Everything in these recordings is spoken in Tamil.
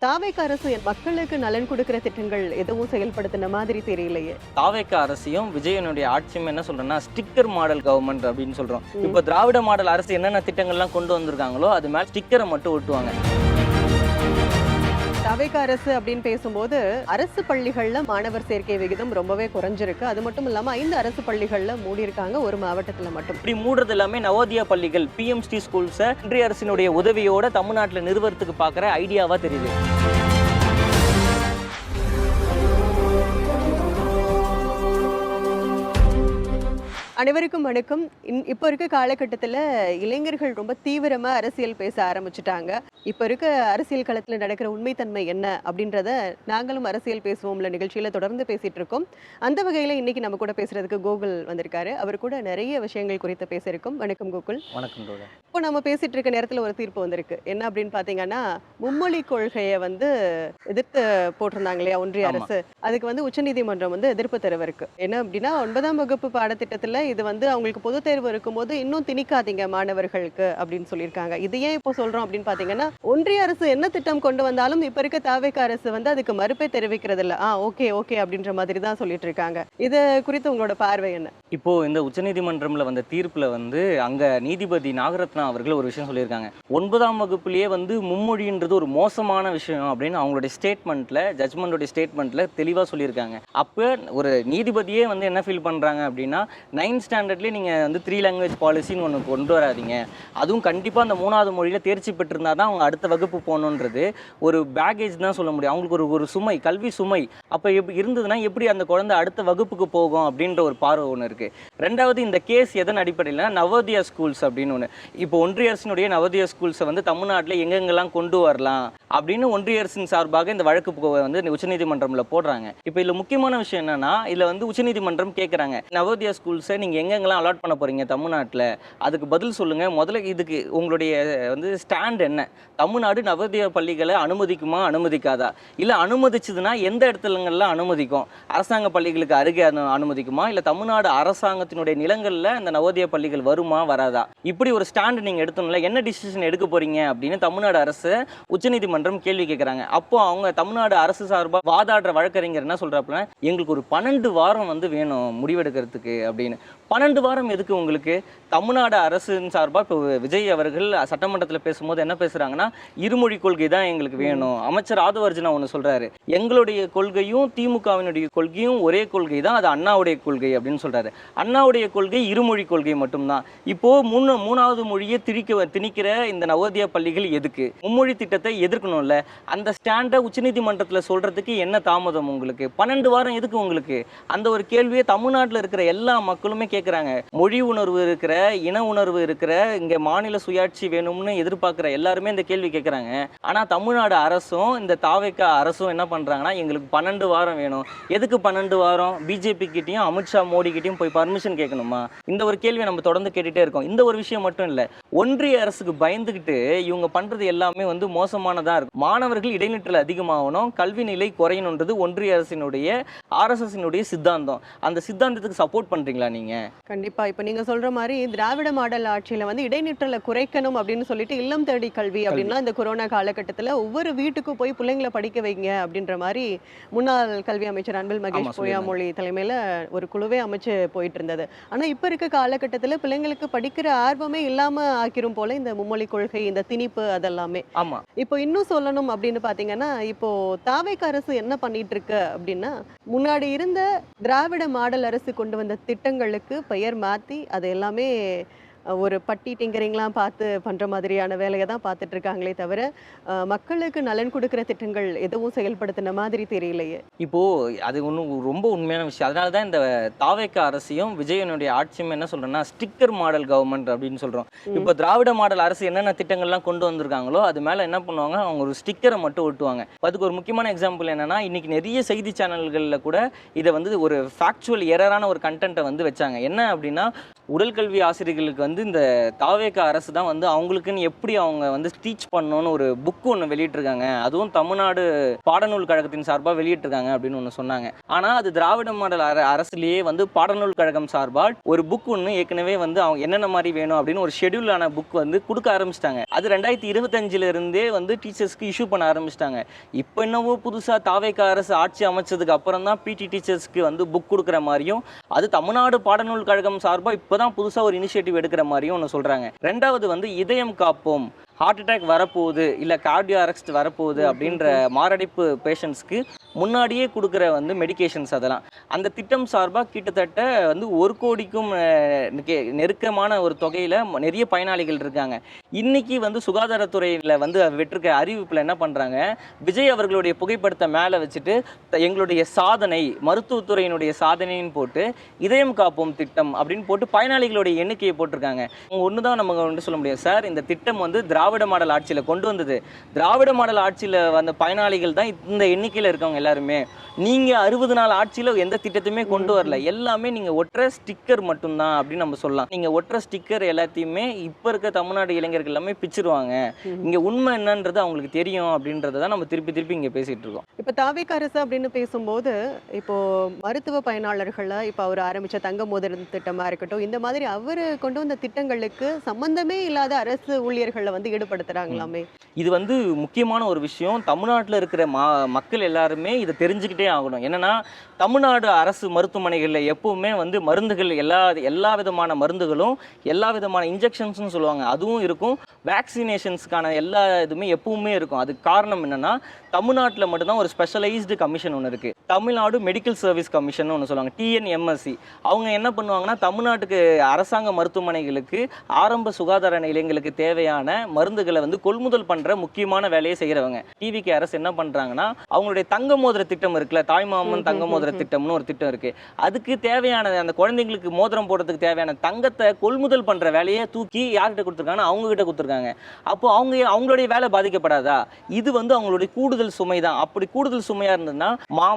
தாவேக அரசு மக்களுக்கு நலன் கொடுக்கிற திட்டங்கள் எதுவும் செயல்படுத்தின மாதிரி தெரியலையே. தாவேக அரசையும் விஜயனுடைய ஆட்சியும் என்ன சொல்றோம்னா ஸ்டிக்கர் மாடல் கவர்மெண்ட் அப்படின்னு சொல்றோம். இப்போ திராவிட மாடல் அரசு என்னென்ன திட்டங்கள்லாம் கொண்டு வந்திருக்காங்களோ அது மேல ஸ்டிக்கரை மட்டும் ஒட்டுவாங்க. தாவேக அரசு அப்படின்னு பேசும்போது அரசு பள்ளிகள்ல மாணவர் சேர்க்கை விகிதம் ரொம்பவே குறைஞ்சிருக்கு. அது மட்டும் இல்லாம 5 அரசு பள்ளிகள்ல மூடி இருக்காங்க, ஒரு மாவட்டத்துல மட்டும். இப்படி மூடுறது எல்லாமே நவோதயா பள்ளிகள் பிஎம்ஸ்டி ஸ்கூல்ஸை ஒன்றிய அரசினுடைய உதவியோட தமிழ்நாட்டில் நிறுவனத்துக்கு பார்க்குற ஐடியாவா தெரியுது. அனைவருக்கும் வணக்கம். இப்போ இருக்க காலகட்டத்தில் இளைஞர்கள் ரொம்ப தீவிரமா அரசியல் பேச ஆரம்பிச்சுட்டாங்க. இப்போ இருக்க அரசியல் களத்தில் நடக்கிற உண்மைத்தன்மை என்ன அப்படின்றத நாங்களும் அரசியல் பேசுவோம்ல நிகழ்ச்சியில தொடர்ந்து பேசிட்டு இருக்கோம். அந்த வகையில இன்னைக்கு நம்ம கூட பேசுறதுக்கு கோகுல் வந்திருக்காரு. அவர் கூட நிறைய விஷயங்கள் குறித்து பேசியிருக்கோம். வணக்கம் கோகுல். வணக்கம். இப்போ நம்ம பேசிட்டு இருக்க நேரத்தில் ஒரு தீர்ப்பு வந்திருக்கு. என்ன அப்படின்னு பாத்தீங்கன்னா, மும்மொழி கொள்கையை எதிர்த்து போட்டிருந்தாங்க இல்லையா ஒன்றிய அரசு. அதுக்கு உச்சநீதிமன்றம் எதிர்ப்பு தெரிவிருக்கு. என்ன அப்படின்னா, 9ஆம் வகுப்பு பாடத்திட்டத்துல இது அவங்களுக்கு பொது தேர்வு இருக்கும்போது இன்னும் திணிக்காதீங்க மாணவர்களுக்கு அப்படின்னு சொல்லியிருக்காங்க. இது ஏன் இப்போ சொல்றோம் அப்படின்னு பாத்தீங்கன்னா, ஒன்றிய அரசு என்ன திட்டம் கொண்டு வந்தாலும் இப்ப இருக்க தாவேக அரசு அதுக்கு மறுப்பே தெரிவிக்கிறது இல்ல. ஓகே ஓகே அப்படின்ற மாதிரி தான் சொல்லிட்டு இருக்காங்க. இது குறித்து உங்களோட பார்வை என்ன? இப்போ இந்த உச்சநீதிமன்றம்ல வந்த தீர்ப்புல அங்க நீதிபதி நாகரத்னா அவர்கள் ஒரு விஷயம் சொல்லியிருக்காங்க. 9ஆம் வகுப்புலயே மும்மொழின்றது ஒரு மோசமான விஷயம் அப்படின்னு அவங்களுடைய ஸ்டேட்மெண்ட்ல, ஜட்ஜ்மெண்டோட ஸ்டேட்மெண்ட்ல தெளிவா சொல்லியிருக்காங்க. அப்ப ஒரு நீதிபதியே என்ன ஃபீல் பண்றாங்க அப்படின்னா, 9th ஸ்டாண்டர்ட்லேயே நீங்கள் 3 லாங்குவேஜ் பாலிசின்னு ஒன்று கொண்டு வராதிங்க. அதுவும் கண்டிப்பாக அந்த 3வது மொழியில் தேர்ச்சி பெற்றிருந்தா தான் அவங்க அடுத்த வகுப்பு போகணுன்றது ஒரு பேகேஜ் தான் சொல்ல முடியும். அவங்களுக்கு ஒரு சுமை, கல்வி சுமை. அப்போ இருந்ததுன்னா எப்படி அந்த குழந்தை அடுத்த வகுப்புக்கு போகும் அப்படின்ற ஒரு பார்வை ஒன்று இருக்குது. ரெண்டாவது, இந்த கேஸ் எதன் அடிப்படையில் நவோதயா ஸ்கூல்ஸ் அப்படின்னு ஒன்று, இப்போ ஒன்றிய அரசினுடைய நவோதயா ஸ்கூல்ஸை தமிழ்நாட்டில் எங்கெங்கெல்லாம் கொண்டு வரலாம் அப்படின்னு ஒன்றிய அரசின் சார்பாக இந்த வழக்கு உச்சநீதிமன்றம்ல போடுறாங்க. இப்போ இதில் முக்கியமான விஷயம் என்னன்னா, இதில் உச்சநீதிமன்றம் கேட்குறாங்க, நவோதயா ஸ்கூல்ஸை நீங்கள் எங்கெங்கெல்லாம் அலாட் பண்ண போறீங்க தமிழ்நாட்டில், அதுக்கு பதில் சொல்லுங்க. முதல்ல இதுக்கு உங்களுடைய ஸ்டாண்ட் என்ன? தமிழ்நாடு நவோதயா பள்ளிகளை அனுமதிக்குமா அனுமதிக்காதா? இல்லை அனுமதிச்சதுன்னா எந்த இடத்துலங்கள்லாம் அனுமதிக்கும்? அரசாங்க பள்ளிகளுக்கு அருகே அனுமதிக்குமா, இல்லை தமிழ்நாடு அரசாங்கத்தினுடைய நிலங்களில் இந்த நவோதயா பள்ளிகள் வருமா வராதா? இப்படி ஒரு ஸ்டாண்ட் நீங்கள் எடுத்தோம்ல, என்ன டிசிஷன் எடுக்க போறீங்க அப்படின்னு தமிழ்நாடு அரசு உச்சநீதிமன்றம் கேள்வி கேட்குறாங்க. அப்போ அவங்க தமிழ்நாடு அரசு சார்பாக வாதாடுற வழக்கறிஞர் என்ன சொல்றாப்புல, எங்களுக்கு ஒரு 12 வாரம் வேணும் முடிவெடுக்கிறதுக்கு அப்படின்னு. 12 வாரம் எதுக்கு உங்களுக்கு? தமிழ்நாடு அரசின் சார்பாக இப்போ விஜய் அவர்கள் சட்டமன்றத்தில் பேசும்போது என்ன பேசுறாங்கன்னா, இருமொழி கொள்கை தான் எங்களுக்கு வேணும். அமைச்சர் ஆதவர்ஜுனா ஒன்று சொல்றாரு, எங்களுடைய கொள்கையும் திமுகவினுடைய கொள்கையும் ஒரே கொள்கை தான், அது அண்ணாவுடைய கொள்கை அப்படின்னு சொல்றாரு. அண்ணாவுடைய கொள்கை இருமொழி கொள்கை மட்டும்தான். இப்போ 3வது மொழியை திணிக்கிற இந்த நவோதயா பள்ளிகள் எதுக்கு? மும்மொழி திட்டத்தை எதிர்க்கணும்ல. அந்த ஸ்டாண்டை உச்சநீதிமன்றத்தில் சொல்றதுக்கு என்ன தாமதம் உங்களுக்கு? 12 வாரம் எதுக்கு உங்களுக்கு? அந்த ஒரு கேள்வியை தமிழ்நாட்டில் இருக்கிற எல்லா மக்களுமே கேட்குறாங்க. மொழி உணர்வு இருக்கிற, இன உணர்வு இருக்கிற, இங்கே மாநில சுயாட்சி வேணும்னு எதிர்பார்க்குற எல்லாருமே இந்த கேள்வி கேட்குறாங்க. ஆனால் தமிழ்நாடு அரசும் இந்த தாவேக அரசும் என்ன பண்ணுறாங்கன்னா, எங்களுக்கு 12 வாரம் வேணும். எதுக்கு 12 வாரம்? பிஜேபி கிட்டையும் அமித்ஷா மோடி கிட்டையும் போய் பர்மிஷன் கேட்கணுமா? இந்த ஒரு கேள்வியை நம்ம தொடர்ந்து கேட்டுகிட்டே இருக்கோம். இந்த ஒரு விஷயம் மட்டும் இல்லை, ஒன்றிய அரசுக்கு பயந்துக்கிட்டு இவங்க பண்ணுறது எல்லாமே மோசமானதாக இருக்கும். மாணவர்கள் இடைநிற்றல் அதிகமாகணும், கல்வி நிலை குறையணுன்றது ஒன்றிய அரசினுடைய ஆர்எஸ்எஸ்னுடைய சித்தாந்தம். அந்த சித்தாந்தத்துக்கு சப்போர்ட் பண்ணுறீங்களா நீங்கள்? கண்டிப்பா. இப்ப நீங்க சொல்ற மாதிரி திராவிட மாடல் ஆட்சியில இடைநிற்றலை குறைக்கணும் அப்படின்னு சொல்லிட்டு இல்லம் தேடி கல்வி அப்படின்னா இந்த கொரோனா காலகட்டத்துல ஒவ்வொரு வீட்டுக்கும் போய் பிள்ளைங்களை படிக்க வைங்க அப்படின்ற மாதிரி முன்னாள் கல்வி அமைச்சர் அன்பில் மகேஷ் பொய்யாமொழி தலைமையில ஒரு குழுவே அமைச்சு போயிட்டு இருந்தது. ஆனா இப்ப இருக்க காலகட்டத்துல பிள்ளைங்களுக்கு படிக்கிற ஆர்வமே இல்லாம ஆக்கிரும் போல இந்த மும்மொழி கொள்கை, இந்த திணிப்பு அதெல்லாமே. ஆமா. இப்போ இன்னும் சொல்லணும் அப்படின்னு பாத்தீங்கன்னா, இப்போ தாவேக அரசு என்ன பண்ணிட்டு இருக்கு அப்படின்னா, முன்னாடி இருந்த திராவிட மாடல் அரசு கொண்டு வந்த திட்டங்களுக்கு பெயர் மாற்றி அது எல்லாமே ஒரு பட்டி டிங்கரிங்லாம் பார்த்து பண்ணுற மாதிரியான வேலையை தான் பார்த்துட்டு இருக்காங்களே தவிர மக்களுக்கு நலன் கொடுக்குற திட்டங்கள் எதுவும் செயல்படுத்தின மாதிரி தெரியலையே. இப்போது அது ஒன்றும் ரொம்ப உண்மையான விஷயம். அதனால தான் இந்த தாவேக அரசையும் விஜயனுடைய ஆட்சியும் என்ன சொல்கிறேன்னா ஸ்டிக்கர் மாடல் கவர்மெண்ட் அப்படின்னு சொல்கிறோம். இப்போ திராவிட மாடல் அரசு என்னென்ன திட்டங்கள்லாம் கொண்டு வந்திருக்காங்களோ அது மேலே என்ன பண்ணுவாங்க, அவங்க ஒரு ஸ்டிக்கரை மட்டும் ஒட்டுவாங்க. அதுக்கு ஒரு முக்கியமான எக்ஸாம்பிள் என்னென்னா, இன்றைக்கி நிறைய செய்தி சேனல்களில் கூட இதை ஒரு ஃபேக்சுவல் எரரான ஒரு கண்டென்ட்டை வச்சாங்க. என்ன அப்படின்னா, உடல் கல்வி ஆசிரியர்களுக்கு வந்து இந்த தாவேகா அரசு தான் வந்து அவங்களுக்குன்னு எப்படி அவங்க வந்து டீச் பண்ணணும்னு ஒரு புக் ஒன்று வெளியிட்டிருக்காங்க. அதுவும் தமிழ்நாடு பாடநூல் கழகத்தின் சார்பாக வெளியிட்டிருக்காங்க அப்படின்னு ஒன்று சொன்னாங்க. ஆனால் அது திராவிட மாடல் அரசுலேயே வந்து பாடநூல் கழகம் சார்பால் ஒரு புக் ஒன்று ஏற்கனவே வந்து அவங்க என்னென்ன மாதிரி வேணும் அப்படின்னு ஒரு ஷெடியூலான புக் வந்து கொடுக்க ஆரம்பிச்சிட்டாங்க. அது 2025 இருந்தே வந்து டீச்சர்ஸ்க்கு இஷ்யூ பண்ண ஆரம்பிச்சிட்டாங்க. இப்போ என்னவோ புதுசாக தாவேகா அரசு ஆட்சி அமைச்சதுக்கு அப்புறம் தான் பிடி டீச்சர்ஸ்க்கு வந்து புக் கொடுக்குற மாதிரியும், அது தமிழ்நாடு பாடநூல் கழகம் சார்பாக இப்போதான் புதுசாக ஒரு இனிஷியேட்டிவ் எடுக்கிற மாதிரியும் ஒன்று சொல்கிறாங்க. ரெண்டாவது வந்து இதயம் காப்போம், ஹார்ட் அட்டாக் வரப்போகுது இல்லை கார்டியோ அரெஸ்ட் வரப்போகுது அப்படின்ற மாரடைப்பு பேஷண்ட்ஸ்க்கு முன்னாடியே கொடுக்குற வந்து மெடிகேஷன்ஸ், அதெல்லாம் அந்த திட்டம் சார்பாக கிட்டத்தட்ட வந்து 1 கோடிக்கும் நெருக்கமான ஒரு தொகையில் நிறைய பயனாளிகள் இருக்காங்க. இன்னைக்கு வந்து சுகாதாரத்துறையில் வந்து விட்டிருக்க அறிவிப்பில் என்ன பண்ணுறாங்க, விஜய் அவர்களுடைய புகைப்படத்தை மேலே வச்சுட்டு எங்களுடைய சாதனை, மருத்துவத்துறையினுடைய சாதனைன்னு போட்டு இதயம் காப்போம் திட்டம் அப்படின்னு போட்டு பயனாளிகளுடைய எண்ணிக்கையை போட்டிருக்காங்க. ஒன்று தான் நம்ம வந்து சொல்ல முடியும் சார், இந்த திட்டம் வந்து திராவிட மாடல் ஆட்சியில் கொண்டு வந்தது. திராவிட மாடல் ஆட்சியில் வந்த பயனாளிகள் தான் இந்த எண்ணிக்கையில் இருக்கவங்க எல்லாருமே. நீங்க 60 நாள் ஆட்சியில எந்த திட்டத்தையுமே கொண்டு வரல, எல்லாமே நீங்க ஒற்றை ஸ்டிக்கர் மட்டும்தான் அப்படின்னு நம்ம சொல்லலாம். நீங்க ஒற்றை ஸ்டிக்கர் எல்லாத்தையுமே இப்ப இருக்க தமிழ்நாடு இளைஞர்கள் எல்லாமே பிச்சிருவாங்க. இங்க உண்மை என்னன்றது அவங்களுக்கு தெரியும் அப்படின்றத நம்ம திருப்பி திருப்பி இங்க பேசிட்டு இருக்கோம். இப்ப தாவேகா அரசு அப்படின்னு பேசும்போது இப்போ மருத்துவ பயனாளர்களை இப்ப அவர் ஆரம்பிச்ச தங்க மோதிரம் திட்டமா இருக்கட்டும், இந்த மாதிரி அவரு கொண்டு வந்த திட்டங்களுக்கு சம்பந்தமே இல்லாத அரசு ஊழியர்களை வந்து ஈடுபடுத்துறாங்களாமே. இது வந்து முக்கியமான ஒரு விஷயம். தமிழ்நாட்டில் இருக்கிற மக்கள் எல்லாருமே இதை தெரிஞ்சுக்கிட்டே ஆகணும். என்னன்னா தமிழ்நாடு அரசு மருத்துவமனைகளில் எப்பவுமே வந்து மருந்துகள் எல்லா விதமான மருந்துகளும் எல்லா விதமான இன்ஜெக்ஷன்ஸ்னு சொல்லுவாங்க அதுவும் இருக்கும், வேக்சினேஷன்ஸ்க்கான எல்லா இதுவுமே எப்பவுமே இருக்கும். அதுக்கு காரணம் என்னன்னா தமிழ்நாட்டில் மட்டும்தான் ஒரு ஸ்பெஷலைஸ்டு கமிஷன் ஒன்று இருக்குது, தமிழ்நாடு மெடிக்கல் சர்வீஸ் கமிஷன் ஒன்று சொல்லுவாங்க, டிஎன்எம்எஸ்சி. அவங்க என்ன பண்ணுவாங்கன்னா தமிழ்நாட்டுக்கு அரசாங்க மருத்துவமனைகளுக்கு ஆரம்ப சுகாதார நிலையங்களுக்கு தேவையான மருந்துகளை வந்து கொள்முதல் பண்ணுற முக்கியமான வேலையை செய்கிறவங்க. டிவிகே அரசு என்ன பண்ணுறாங்கன்னா அவங்களுடைய தங்க மோதிர திட்டம் இருக்குல்ல, தாய்மாமன் தங்க மோதிர திட்டம்னு ஒரு திட்டம் இருக்கு, அதுக்கு தேவையான அந்த குழந்தைங்களுக்கு மோதிரம் போடுறதுக்கு தேவையான தங்கத்தை கொள்முதல் பண்ற வேலையை தூக்கி யார்கிட்ட கொடுத்துருக்காங்கன்னா அவங்க கிட்ட கொடுத்துருக்காங்க. அப்போ அவங்களுடைய வேலை பாதிக்கப்படாதா? இது வந்து அவங்களுடைய கூடுதல் சுமை தான். அப்படி கூடுதல் சுமையா இருந்ததுன்னா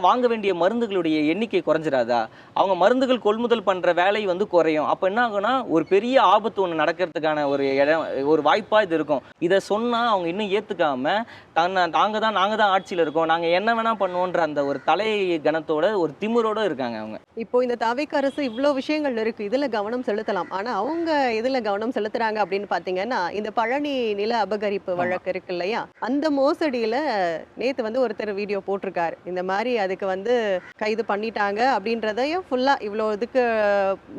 வாங்க வேண்டிய மருந்துகளுடைய எண்ணிக்கை குறைஞ்சிடாதா? அவங்க மருந்துகள் கொள்முதல் பண்ற வேலை வந்து குறையும். அப்ப என்ன ஆகும்னா ஒரு பெரிய ஆபத்து ஒன்று நடக்கிறதுக்கான ஒரு வாய்ப்பா இது இருக்கும். இதை சொன்னா அவங்க இன்னும் ஏத்துக்காம நாங்க தான் ஆட்சியில் இருக்கோம், நாங்க என்ன வேணா பண்ணுவோன்ற அந்த ஒரு தலை கணத்தோட ஒரு திமிரோட இருக்காங்க அவங்க. இப்போ இந்த தாவேகா அரசு இவ்வளோ விஷயங்கள் இருக்கு, இதுல கவனம் செலுத்தலாம். ஆனா அவங்க இதுல கவனம் செலுத்துறாங்க அப்படின்னு பாத்தீங்கன்னா இந்த பழனி நில அபகரிப்பு வழக்கு இருக்கு இல்லையா, அந்த மோசடியில நேத்து வந்து ஒருத்தர் வீடியோ போட்டிருக்காரு. இந்த மாதிரி அதுக்கு வந்து கைது பண்ணிட்டாங்க அப்படின்றதையும் ஃபுல்லா இவ்வளோ இதுக்கு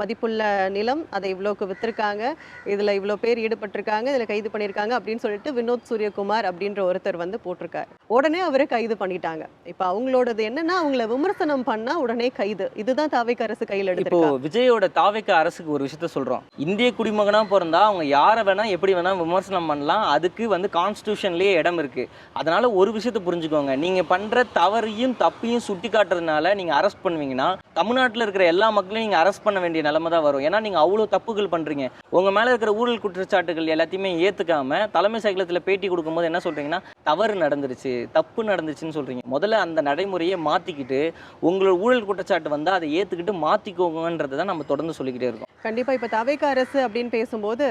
மதிப்புள்ள நிலம் அதை இவ்வளோக்கு வித்திருக்காங்க, இதுல இவ்வளோ பேர் ஈடுபட்டிருக்காங்க, இதுல கைது பண்ணியிருக்காங்க அப்படின்னு சொல்லிட்டு வினோத் சூரியகுமார் அப்படின்ற ஒருத்தர் வந்து போட்டிருக்காரு. உடனே அவரை கைது பண்ணிட்டாங்க. இப்போ அவங்களோடது என்னன்னா அவங்கள விமர்சனம் பண்ணா உடனே கைது. இதுதான் தாவேகா அரசு கையில் இப்போ எடுத்திருக்காங்க. விஜயோட தாவேகா அரசுக்கு ஒரு விஷயத்த சொல்றோம், இந்திய குடிமகனா பிறந்தா அவங்க யாரை வேணா எப்படி வேணா விமர்சனம் பண்ணலாம், அதுக்கு வந்து கான்ஸ்டியூஷன்லயே இடம் இருக்கு. அதனால ஒரு விஷயத்த புரிஞ்சுக்கோங்க, நீங்க பண்ற தவறையும் தப்பையும் சுட்டி காட்டுறதுனால நீங்க அரெஸ்ட் பண்ணுவீங்கன்னா தமிழ்நாட்டில் இருக்கிற எல்லா மக்களையும் நீங்க அரெஸ்ட் பண்ண வேண்டிய நிலைமை தான் வரும். ஏன்னா நீங்க அவ்வளவு தப்புகள் பண்றீங்க. உங்க மேல இருக்கிற ஊழல் குற்றச்சாட்டுகள் எல்லாத்தையுமே ஏத்துக்காம தலைமை செயலகத்தில் பேட்டி கொடுக்கும்போது என்ன சொல்றீங்கன்னா தவறு நடந்துருச்சு, தப்பு நடந்துச்சுன்னு சொல்றீங்க. முதல்ல அந்த நடைமுறையை மாத்திக்கிட்டு உங்களோட ஊழல் குற்றச்சாட்டு வந்தா அதை ஏத்துக்கிட்டு மாத்திக்கோங்கன்றதை தான் நம்ம தொடர்ந்து சொல்லிக்கிட்டே இருக்கோம். கண்டிப்பா இப்ப தாவேகா அரசு அப்படின்னு பேசும்போது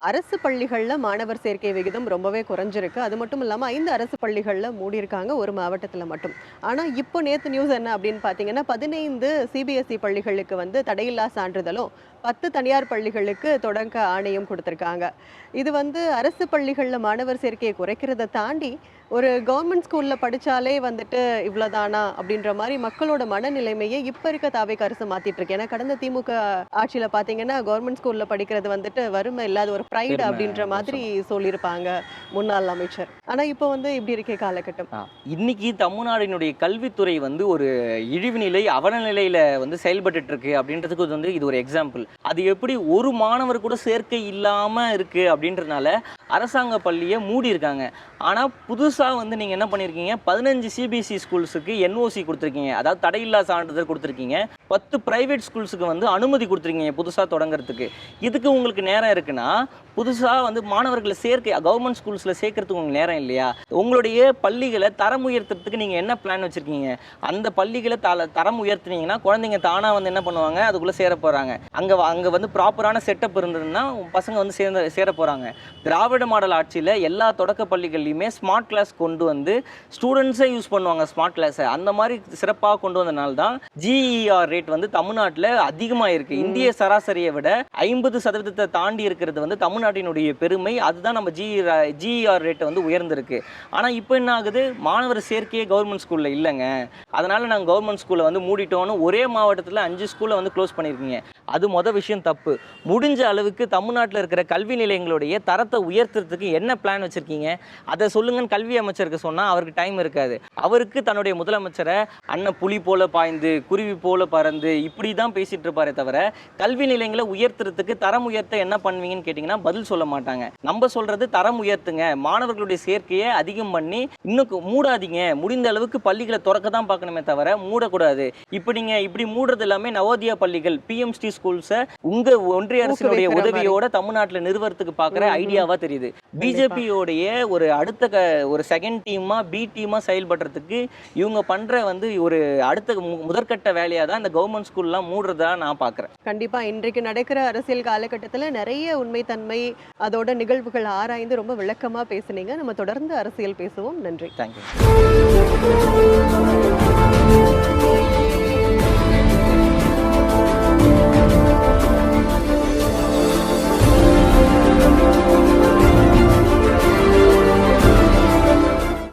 அரசு பள்ளிகள்ல மாணவர் சேர்க்கை விகிதம் ரொம்பவே குறைஞ்சிருக்கு. அது மட்டும் இல்லாம 5 அரசு பள்ளிகள்ல மூடி இருக்காங்க, ஒரு மாவட்டத்துல மட்டும். ஆனா இப்போ நேத்து நியூஸ் என்ன அப்படின்னு பாத்தீங்கன்னா 15 சிபிஎஸ்இ பள்ளிகளுக்கு வந்து தடையில்லா சான்றிதழும் 10 தனியார் பள்ளிகளுக்கு தொடக்க ஆணையம் கொடுத்திருக்காங்க. இது வந்து அரசு பள்ளிகள்ல மாணவர் சேர்க்கையை குறைக்கிறத தாண்டி ஒரு கவர்மெண்ட் ஸ்கூல்ல படிச்சாலே வந்துட்டு இவ்வளவுதானா அப்படின்ற மாதிரி மக்களோட மனநிலைமையை இப்ப இருக்க தாவேகா அரசு மாத்திட்டு இருக்கு. ஏன்னா கடந்த திமுக ஆட்சியில பாத்தீங்கன்னா கவர்மெண்ட் ஸ்கூல்ல படிக்கிறது வந்துட்டு வறுமை இல்லாத ஒரு ப்ரைடு அப்படின்ற மாதிரி சொல்லியிருப்பாங்க முன்னாள் அமைச்சர். ஆனா இப்போ வந்து இப்படி இருக்க காலகட்டம். இன்னைக்கு தமிழ்நாடினுடைய கல்வித்துறை வந்து ஒரு இழிவு நிலை அவலநிலையில வந்து செயல்பட்டு இருக்கு அப்படின்றதுக்கு வந்து இது ஒரு எக்ஸாம்பிள். அது எப்படி ஒரு மாணவர் கூட சேர்க்கை இல்லாம இருக்கு அப்படின்றதுனால அரசாங்க பள்ளியை மூடி இருக்காங்க. ஆனா புதுசா வந்து நீங்க என்ன பண்ணிருக்கீங்க, 15 சிபிஎஸ்இ ஸ்கூல்ஸுக்கு என்ஓசி கொடுத்துருக்கீங்க, அதாவது தடையில்லா சான்றிதழ் கொடுத்துருக்கீங்க. 10 பிரைவேட் ஸ்கூல்ஸுக்கு வந்து அனுமதி கொடுத்துருக்கீங்க புதுசா தொடங்குறதுக்கு. இதுக்கு உங்களுக்கு நேரம் இருக்குன்னா புதுசா வந்து மாணவர்களை சேர்க்கை கவர்மெண்ட் ஸ்கூல்ஸ்ல சேர்க்கறதுக்கு உங்களுக்கு நேரம் இல்லையா? உங்களுடைய பள்ளிகளை தரம் உயர்த்துறதுக்கு நீங்க என்ன பிளான் வச்சிருக்கீங்க? அந்த பள்ளிகளை தரம் உயர்த்தினீங்கன்னா குழந்தைங்க தானா வந்து என்ன பண்ணுவாங்க, அதுக்குள்ள சேர போறாங்க. அங்க அங்கே வந்து ப்ராப்பரான செட்டப் இருந்ததுன்னா பசங்க வந்து சேர போகிறாங்க. திராவிட மாடல் ஆட்சியில் எல்லா தொடக்க பள்ளிகள்லையுமே ஸ்மார்ட் கிளாஸ் கொண்டு வந்து ஸ்டூடெண்ட்ஸே யூஸ் பண்ணுவாங்க ஸ்மார்ட் கிளாஸை. அந்த மாதிரி சிறப்பாக கொண்டு வந்தனால தான் ஜிஇஆர் ரேட் வந்து தமிழ்நாட்டில் அதிகமாக இருக்குது. இந்திய சராசரியை விட 50% தாண்டி இருக்கிறது வந்து தமிழ்நாட்டினுடைய பெருமை. அதுதான் நம்ம ஜிஇஆர் ரேட்டை வந்து உயர்ந்திருக்கு. ஆனால் இப்போ என்ன ஆகுது, மாணவர் சேர்க்கையே கவர்மெண்ட் ஸ்கூலில் இல்லைங்க, அதனால் நாங்கள் கவர்மெண்ட் ஸ்கூலை வந்து மூடிட்டோன்னு ஒரே மாவட்டத்தில் 5 ஸ்கூலை வந்து க்ளோஸ் பண்ணியிருக்கீங்க. அது விஷயம் தப்பு. முடிஞ்ச அளவுக்கு தமிழ்நாட்டில் இருக்கிற கல்வி நிலையங்களுடைய தரத்தை உயர்த்துறதுக்கு என்ன பிளான் வச்சுருக்கீங்க அதை சொல்லுங்கன்னு கல்வி அமைச்சருக்கு சொன்னால் அவருக்கு டைம் இருக்காது. அவருக்கு தன்னுடைய முதலமைச்சரை அண்ணன் புலி போல பாய்ந்து குருவி போல பறந்து இப்படி தான் பேசிகிட்டு இருப்பாரே தவிர கல்வி நிலையங்களை உயர்த்துறதுக்கு தரம் உயர்த்த என்ன பண்ணுவீங்கன்னு கேட்டிங்கன்னா பதில் சொல்ல மாட்டாங்க. நம்ம சொல்கிறது தரம் உயர்த்துங்க, மாணவர்களுடைய சேர்க்கையை அதிகம் பண்ணி இன்னும் மூடாதீங்க, முடிந்த அளவுக்கு பள்ளிகளை திறக்க தான் பார்க்கணுமே தவிர மூடக்கூடாது. இப்படி மூடுறது எல்லாமே நவோதயா பள்ளிகள் பிஎம்ஸ்டி ஸ்கூல்ஸை உங்க ஒன்றிய அரசினுடைய உதவியோட தமிழ்நாட்டில் நிறுவனத்துக்கு பார்க்குற ஐடியாவா தெரியுது. பிஜேபியோடைய ஒரு அடுத்த ஒரு செகண்ட் டீமா பி டீமா செயல்படுறதுக்கு இவங்க பண்ற வந்து ஒரு அடுத்த முதற்கட்ட வேலையா தான் இந்த கவர்மெண்ட் ஸ்கூல்லாம் மூடுறதா நான் பார்க்குறேன். கண்டிப்பா இன்றைக்கு நடக்கிற அரசியல் காலகட்டத்தில் நிறைய உண்மைத்தன்மை அதோட நிகழ்வுகள் ஆராய்ந்து ரொம்ப விளக்கமா பேசுனீங்க. நம்ம தொடர்ந்து அரசியல் பேசுவோம். நன்றி. தேங்க்யூ.